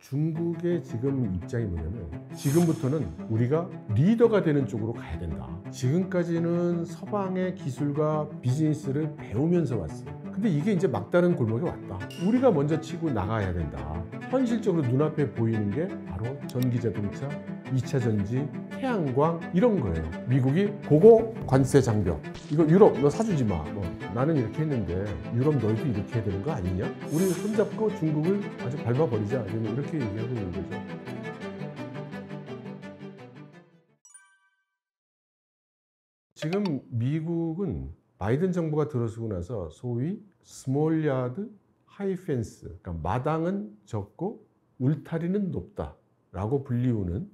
중국의 지금 입장이 뭐냐면 지금부터는 우리가 리더가 되는 쪽으로 가야 된다. 지금까지는 서방의 기술과 비즈니스를 배우면서 왔어요. 근데 이게 이제 막다른 골목에 왔다. 우리가 먼저 치고 나가야 된다. 현실적으로 눈앞에 보이는 게 바로 전기자동차, 2차 전지, 태양광 이런 거예요. 미국이 고고 관세 장벽. 이거 유럽 너 사주지 마. 나는 이렇게 했는데 유럽 너희도 이렇게 해야 되는 거 아니냐? 우리 손잡고 중국을 아주 밟아버리자. 이렇게 얘기하고 있는 거죠. 지금 미국은 바이든 정부가 들어서고 나서 소위 스몰 야드 하이 펜스, 그러니까 마당은 적고 울타리는 높다라고 불리우는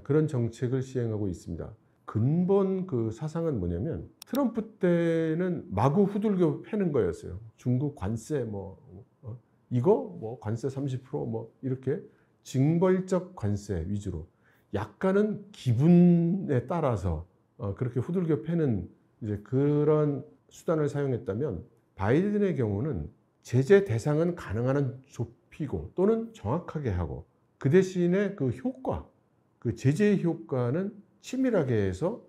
그런 정책을 시행하고 있습니다. 근본 그 사상은 뭐냐면 트럼프 때는 마구 후들겨 패는 거였어요. 중국 관세 이거 관세 30% 이렇게 징벌적 관세 위주로 약간은 기분에 따라서 그렇게 후들겨 패는 이제 그런 수단을 사용했다면 바이든의 경우는 제재 대상은 가능한 한 좁히고 또는 정확하게 하고 그 대신에 그 효과, 그 제재의 효과는 치밀하게 해서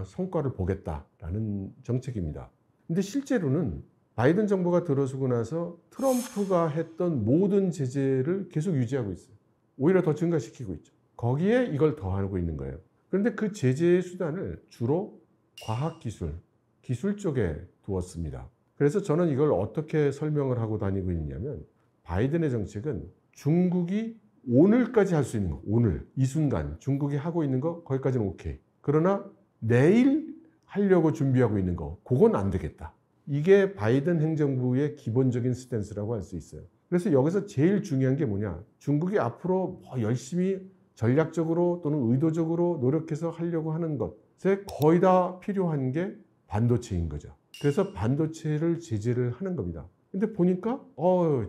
성과를 보겠다라는 정책입니다. 근데 실제로는 바이든 정부가 들어서고 나서 트럼프가 했던 모든 제재를 계속 유지하고 있어요. 오히려 더 증가시키고 있죠. 거기에 이걸 더하고 있는 거예요. 그런데 그 제재의 수단을 주로 과학기술, 기술 쪽에 두었습니다. 그래서 저는 이걸 어떻게 설명을 하고 다니고 있냐면 바이든의 정책은 중국이 오늘까지 할 수 있는 거, 오늘 이 순간 중국이 하고 있는 거 거기까지는 오케이. 그러나 내일 하려고 준비하고 있는 거 그건 안 되겠다. 이게 바이든 행정부의 기본적인 스탠스라고 할 수 있어요. 그래서 여기서 제일 중요한 게 뭐냐, 중국이 앞으로 열심히 전략적으로 또는 의도적으로 노력해서 하려고 하는 것에 거의 다 필요한 게 반도체인 거죠. 그래서 반도체를 제재를 하는 겁니다. 근데 보니까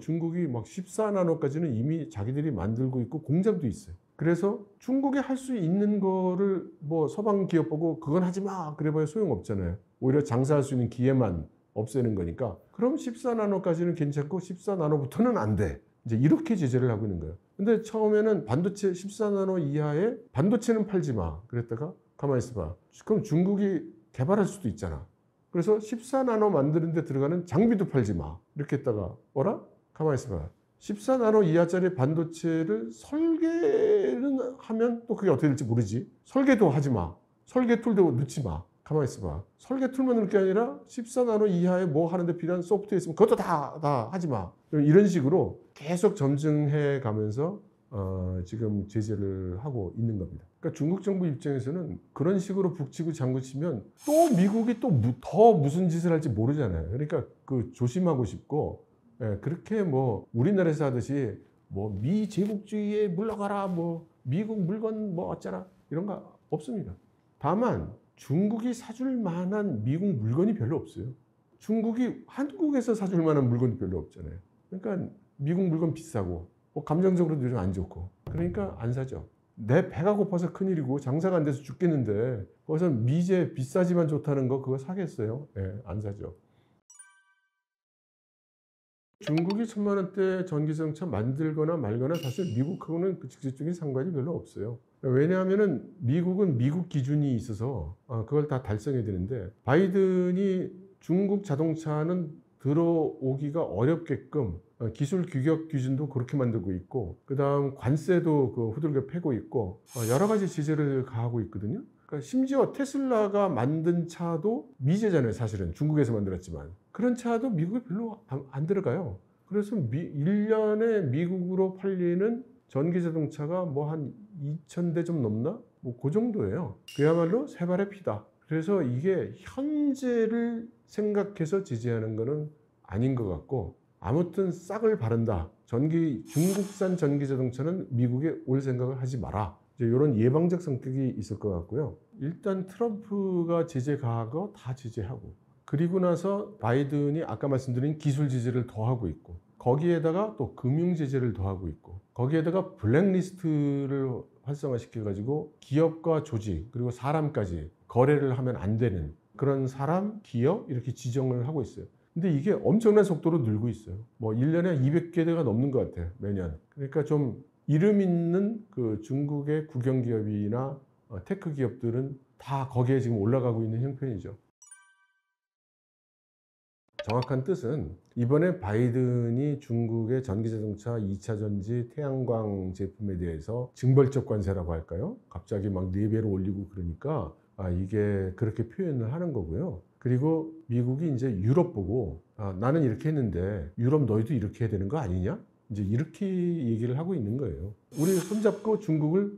중국이 막 14나노까지는 이미 자기들이 만들고 있고 공장도 있어요. 그래서 중국이 할 수 있는 거를 서방 기업 보고 그건 하지 마 그래봐야 소용없잖아요. 오히려 장사할 수 있는 기회만 없애는 거니까 그럼 14나노까지는 괜찮고 14나노부터는 안 돼. 이제 이렇게 제재를 하고 있는 거예요. 근데 처음에는 반도체 14나노 이하의 반도체는 팔지 마 그랬다가 가만히 있어봐. 그럼 중국이 개발할 수도 있잖아. 그래서 14나노 만드는 데 들어가는 장비도 팔지 마. 이렇게 했다가 가만히 있어봐. 14나노 이하짜리 반도체를 설계는 하면 또 그게 어떻게 될지 모르지. 설계도 하지 마. 설계 툴도 넣지 마. 가만히 있어봐. 설계 툴만 넣을 게 아니라 14나노 이하에 뭐 하는데 필요한 소프트웨어 있으면 그것도 다 하지 마. 이런 식으로 계속 점증해 가면서 지금 제재를 하고 있는 겁니다. 그러니까 중국 정부 입장에서는 그런 식으로 북치고 장구치면 또 미국이 또 더 무슨 짓을 할지 모르잖아요. 그러니까 그 조심하고 싶고, 그렇게 우리나라에서 하듯이 미 제국주의에 물러가라, 미국 물건 어쩌라 이런 거 없습니다. 다만 중국이 사줄 만한 미국 물건이 별로 없어요. 중국이 한국에서 사줄 만한 물건이 별로 없잖아요. 그러니까 미국 물건 비싸고 감정적으로도 요즘 안 좋고 그러니까 안 사죠. 내 배가 고파서 큰일이고 장사가 안 돼서 죽겠는데 거기서 미제 비싸지만 좋다는 거 그거 사겠어요? 안 사죠. 중국이 1000만 원대 전기자동차 만들거나 말거나 사실 미국하고는 그 직접적인 상관이 별로 없어요. 왜냐하면 미국은 미국 기준이 있어서 그걸 다 달성해야 되는데 바이든이 중국 자동차는 들어오기가 어렵게끔 기술 규격 기준도 그렇게 만들고 있고 그다음 관세도 후들겨 패고 있고 여러 가지 제재를 가하고 있거든요. 그러니까 심지어 테슬라가 만든 차도 미제잖아요. 사실은 중국에서 만들었지만 그런 차도 미국에 별로 안 들어가요. 그래서 1년에 미국으로 팔리는 전기자동차가 한 2000대 좀 넘나? 그 정도예요. 그야말로 세 발의 피다. 그래서 이게 현재를 생각해서 제재하는 거는 아닌 것 같고 아무튼 싹을 바른다. 중국산 전기자동차는 미국에 올 생각을 하지 마라. 이런 예방적 성격이 있을 것 같고요. 일단 트럼프가 제재 가하고 다 제재하고 그리고 나서 바이든이 아까 말씀드린 기술 제재를 더하고 있고 거기에다가 또 금융 제재를 더하고 있고 거기에다가 블랙리스트를 활성화시켜 가지고 기업과 조직 그리고 사람까지 거래를 하면 안 되는 그런 사람, 기업 이렇게 지정을 하고 있어요. 근데 이게 엄청난 속도로 늘고 있어요. 1년에 200개가 넘는 것 같아요. 매년. 그러니까 좀 이름 있는 그 중국의 국영 기업이나 테크 기업들은 다 거기에 지금 올라가고 있는 형편이죠. 정확한 뜻은 이번에 바이든이 중국의 전기자동차, 2차 전지, 태양광 제품에 대해서 징벌적 관세라고 할까요? 갑자기 막 4배로 올리고 그러니까 이게 그렇게 표현을 하는 거고요. 그리고 미국이 이제 유럽 보고 나는 이렇게 했는데 유럽 너희도 이렇게 해야 되는 거 아니냐? 이제 이렇게 얘기를 하고 있는 거예요. 우리 손잡고 중국을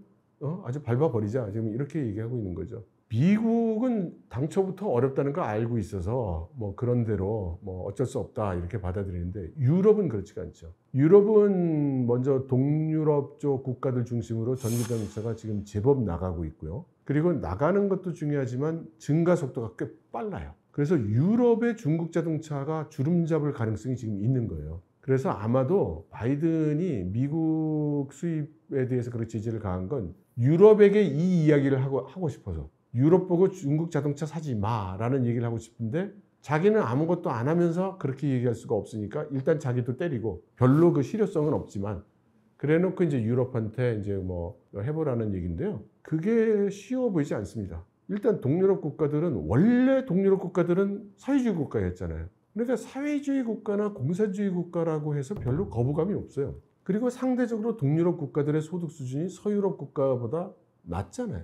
아주 밟아버리자. 지금 이렇게 얘기하고 있는 거죠. 미국은 당초부터 어렵다는 걸 알고 있어서 뭐 그런 대로 뭐 어쩔 수 없다 이렇게 받아들이는데 유럽은 그렇지가 않죠. 유럽은 먼저 동유럽 쪽 국가들 중심으로 전기자동차가 지금 제법 나가고 있고요. 그리고 나가는 것도 중요하지만 증가 속도가 꽤 빨라요. 그래서 유럽의 중국 자동차가 주름 잡을 가능성이 지금 있는 거예요. 그래서 아마도 바이든이 미국 수입에 대해서 그렇게 제재를 가한 건 유럽에게 이 이야기를 하고 싶어서 유럽 보고 중국 자동차 사지 마라는 얘기를 하고 싶은데 자기는 아무것도 안 하면서 그렇게 얘기할 수가 없으니까 일단 자기도 때리고 별로 그 실효성은 없지만 그래 놓고 이제 유럽한테 이제 뭐 해보라는 얘기인데요. 그게 쉬워 보이지 않습니다. 일단 동유럽 국가들은 원래 동유럽 국가들은 사회주의 국가였잖아요. 그러니까 사회주의 국가나 공산주의 국가라고 해서 별로 거부감이 없어요. 그리고 상대적으로 동유럽 국가들의 소득 수준이 서유럽 국가보다 낮잖아요.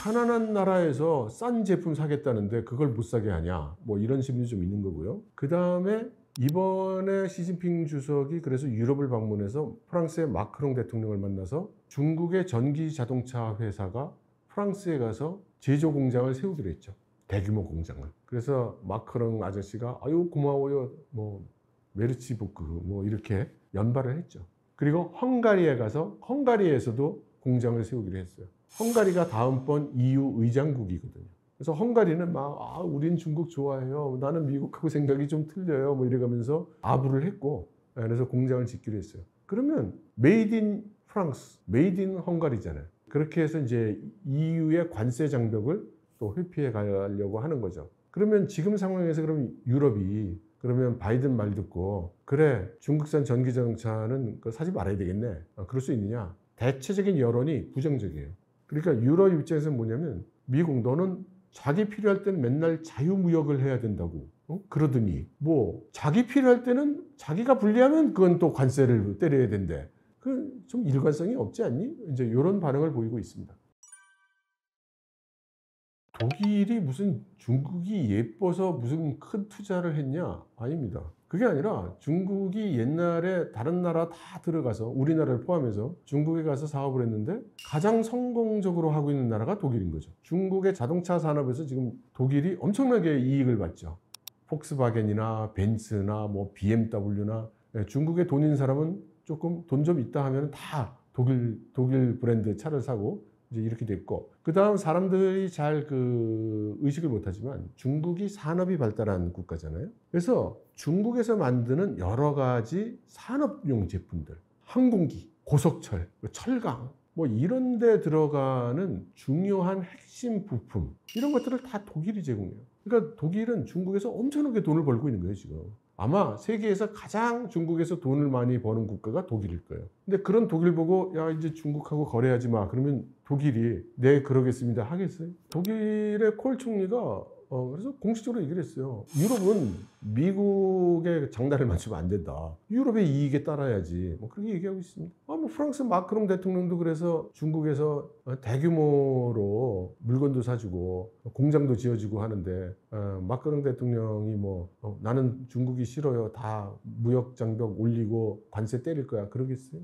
가난한 나라에서 싼 제품 사겠다는데 그걸 못 사게 하냐 뭐 이런 심리 좀 있는 거고요. 그 다음에 이번에 시진핑 주석이 그래서 유럽을 방문해서 프랑스의 마크롱 대통령을 만나서 중국의 전기 자동차 회사가 프랑스에 가서 제조 공장을 세우기로 했죠. 대규모 공장을. 그래서 마크롱 아저씨가 아유 고마워요 뭐 메르치 보크 뭐 이렇게 연발을 했죠. 그리고 헝가리에 가서 헝가리에서도 공장을 세우기로 했어요. 헝가리가 다음번 EU 의장국이거든요. 그래서 헝가리는 막 우린 중국 좋아해요. 나는 미국하고 생각이 좀 틀려요. 뭐 이래가면서 아부를 했고 그래서 공장을 짓기로 했어요. 그러면 메이드 인 프랑스, 메이드 인 헝가리잖아요. 그렇게 해서 이제 EU의 관세 장벽을 또 회피해 가려고 하는 거죠. 그러면 지금 상황에서 그럼 유럽이 그러면 바이든 말 듣고 그래 중국산 전기자동차는 사지 말아야 되겠네. 그럴 수 있느냐? 대체적인 여론이 부정적이에요. 그러니까 유럽 입장에서는 뭐냐면 미국 너는 자기 필요할 때는 맨날 자유무역을 해야 된다고 그러더니 뭐 자기 필요할 때는 자기가 불리하면 그건 또 관세를 때려야 된대. 그 좀 일관성이 없지 않니? 이제 이런 반응을 보이고 있습니다. 독일이 무슨 중국이 예뻐서 무슨 큰 투자를 했냐? 아닙니다. 그게 아니라 중국이 옛날에 다른 나라 다 들어가서 우리나라를 포함해서 중국에 가서 사업을 했는데 가장 성공적으로 하고 있는 나라가 독일인 거죠. 중국의 자동차 산업에서 지금 독일이 엄청나게 이익을 받죠. 폭스바겐이나 벤츠나 뭐 BMW나 중국에 돈 있는 사람은 조금 돈 좀 있다 하면 다 독일 브랜드 차를 사고 이제 이렇게 됐고 그 다음 사람들이 잘 그 의식을 못하지만 중국이 산업이 발달한 국가잖아요. 그래서 중국에서 만드는 여러 가지 산업용 제품들, 항공기, 고속철, 철강 뭐 이런 데 들어가는 중요한 핵심 부품 이런 것들을 다 독일이 제공해요. 그러니까 독일은 중국에서 엄청나게 돈을 벌고 있는 거예요 지금. 아마 세계에서 가장 중국에서 돈을 많이 버는 국가가 독일일 거예요. 근데 그런 독일 보고 야 이제 중국하고 거래하지 마 그러면 독일이 네 그러겠습니다 하겠어요? 독일의 콜 총리가 그래서 공식적으로 얘기를 했어요. 유럽은 미국의 장단을 맞추면 안 된다. 유럽의 이익에 따라야지. 뭐 그렇게 얘기하고 있습니다. 뭐 프랑스 마크롱 대통령도 그래서 중국에서 대규모로 물건도 사주고 공장도 지어주고 하는데 마크롱 대통령이 뭐 나는 중국이 싫어요. 다 무역 장벽 올리고 관세 때릴 거야. 그러겠어요?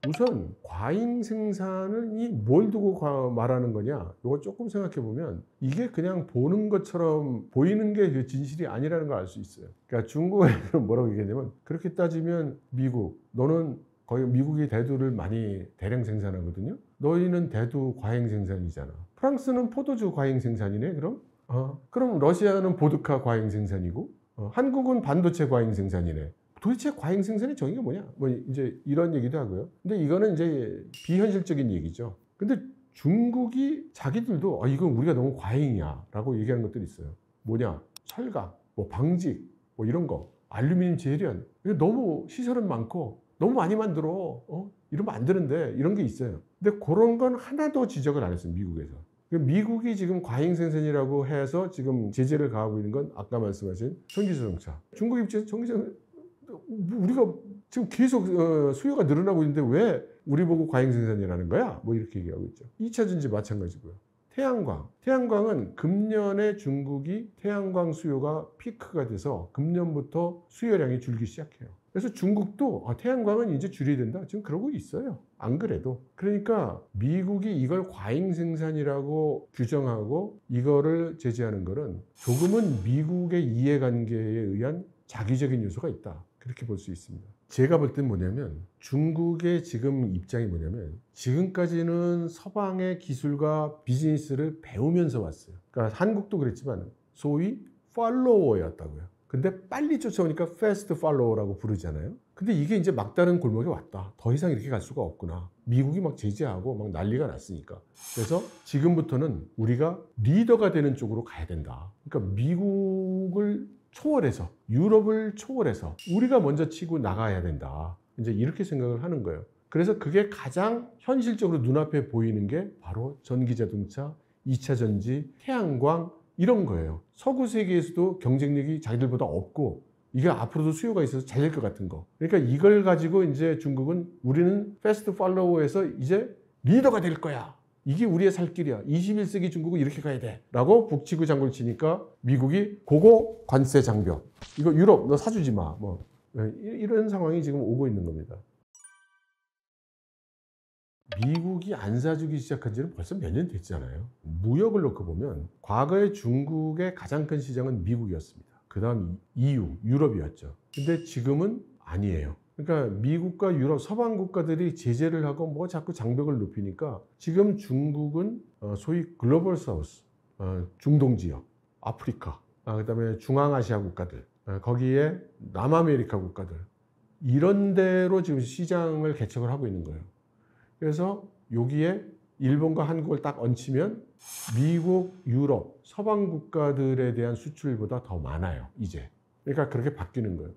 우선 과잉 생산을 뭘 두고 말하는 거냐 이거 조금 생각해 보면 이게 그냥 보는 것처럼 보이는 게 그 진실이 아니라는 걸 알 수 있어요. 그러니까 중국에서는 뭐라고 얘기하냐면 그렇게 따지면 미국 너는 거의 미국이 대두를 많이 대량 생산하거든요. 너희는 대두 과잉 생산이잖아. 프랑스는 포도주 과잉 생산이네 그럼? 그럼 러시아는 보드카 과잉 생산이고 한국은 반도체 과잉 생산이네. 도대체 과잉 생산의 정의가 뭐냐? 뭐 이제 이런 얘기도 하고요. 근데 이거는 이제 비현실적인 얘기죠. 근데 중국이 자기들도 이건 우리가 너무 과잉이야라고 얘기하는 것들이 있어요. 뭐냐? 철강, 뭐 방직, 뭐 이런 거, 알루미늄 제련. 이거 너무 시설은 많고 너무 많이 만들어. 이러면 안 되는데 이런 게 있어요. 근데 그런 건 하나도 지적을 안 했어요. 미국에서. 미국이 지금 과잉 생산이라고 해서 지금 제재를 가하고 있는 건 아까 말씀하신 전기자동차. 중국 입장에서 전기자동차 우리가 지금 계속 수요가 늘어나고 있는데 왜 우리 보고 과잉 생산이라는 거야? 뭐 이렇게 얘기하고 있죠. 2차 전지 마찬가지고요. 태양광. 태양광은 금년에 중국이 태양광 수요가 피크가 돼서 금년부터 수요량이 줄기 시작해요. 그래서 중국도 태양광은 이제 줄여야 된다. 지금 그러고 있어요. 안 그래도. 그러니까 미국이 이걸 과잉 생산이라고 규정하고 이거를 제재하는 거는 조금은 미국의 이해관계에 의한 자기적인 요소가 있다. 그렇게 볼 수 있습니다. 제가 볼 땐 뭐냐면 중국의 지금 입장이 뭐냐면 지금까지는 서방의 기술과 비즈니스를 배우면서 왔어요. 그러니까 한국도 그랬지만 소위 팔로워였다고요. 근데 빨리 쫓아오니까 패스트 팔로워라고 부르잖아요. 근데 이게 이제 막다른 골목에 왔다. 더 이상 이렇게 갈 수가 없구나. 미국이 막 제재하고 막 난리가 났으니까. 그래서 지금부터는 우리가 리더가 되는 쪽으로 가야 된다. 그러니까 미국을 초월해서 유럽을 초월해서 우리가 먼저 치고 나가야 된다. 이제 이렇게 생각을 하는 거예요. 그래서 그게 가장 현실적으로 눈앞에 보이는 게 바로 전기자동차, 2차 전지, 태양광 이런 거예요. 서구 세계에서도 경쟁력이 자기들보다 없고 이게 앞으로도 수요가 있어서 잘 될 것 같은 거. 그러니까 이걸 가지고 이제 중국은 우리는 패스트 팔로워에서 이제 리더가 될 거야. 이게 우리의 살 길이야. 21세기 중국은 이렇게 가야 돼. 라고 북치고 장구를 치니까 미국이 고고 관세 장벽. 이거 유럽 너 사주지 마. 뭐 이런 상황이 지금 오고 있는 겁니다. 미국이 안 사주기 시작한 지는 벌써 몇 년 됐잖아요. 무역을 놓고 보면 과거에 중국의 가장 큰 시장은 미국이었습니다. 그 다음 EU, 유럽이었죠. 근데 지금은 아니에요. 그러니까 미국과 유럽, 서방 국가들이 제재를 하고 뭐 자꾸 장벽을 높이니까 지금 중국은 소위 글로벌 사우스, 중동 지역, 아프리카, 그다음에 중앙아시아 국가들, 거기에 남아메리카 국가들 이런 데로 지금 시장을 개척을 하고 있는 거예요. 그래서 여기에 일본과 한국을 딱 얹히면 미국, 유럽, 서방 국가들에 대한 수출보다 더 많아요, 이제. 그러니까 그렇게 바뀌는 거예요.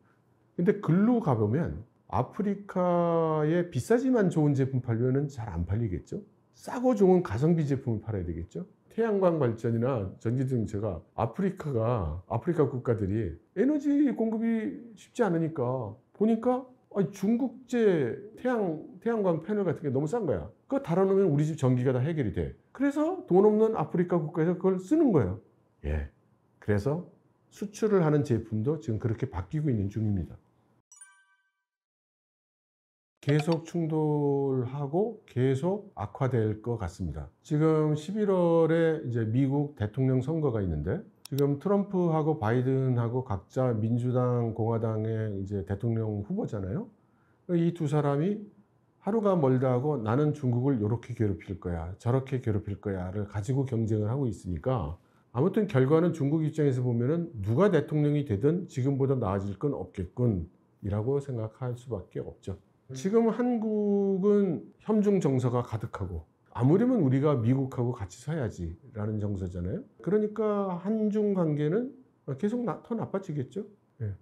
근데 글로 가보면 아프리카에 비싸지만 좋은 제품 팔려면 잘 안 팔리겠죠? 싸고 좋은 가성비 제품을 팔아야 되겠죠? 태양광 발전이나 전기자동차가 아프리카 국가들이 에너지 공급이 쉽지 않으니까 보니까 중국제 태양광 패널 같은 게 너무 싼 거야. 그거 달아놓으면 우리 집 전기가 다 해결이 돼. 그래서 돈 없는 아프리카 국가에서 그걸 쓰는 거예요. 예. 그래서 수출을 하는 제품도 지금 그렇게 바뀌고 있는 중입니다. 계속 충돌하고 계속 악화될 것 같습니다. 지금 11월에 이제 미국 대통령 선거가 있는데 지금 트럼프하고 바이든하고 각자 민주당, 공화당의 이제 대통령 후보잖아요. 이 두 사람이 하루가 멀다 하고 나는 중국을 이렇게 괴롭힐 거야, 저렇게 괴롭힐 거야를 가지고 경쟁을 하고 있으니까 아무튼 결과는 중국 입장에서 보면은 누가 대통령이 되든 지금보다 나아질 건 없겠군이라고 생각할 수밖에 없죠. 지금 한국은 협중 정서가 가득하고 아무리면 우리가 미국하고 같이 서야지 라는 정서잖아요. 그러니까 한중 관계는 계속 더 나빠지겠죠. 예.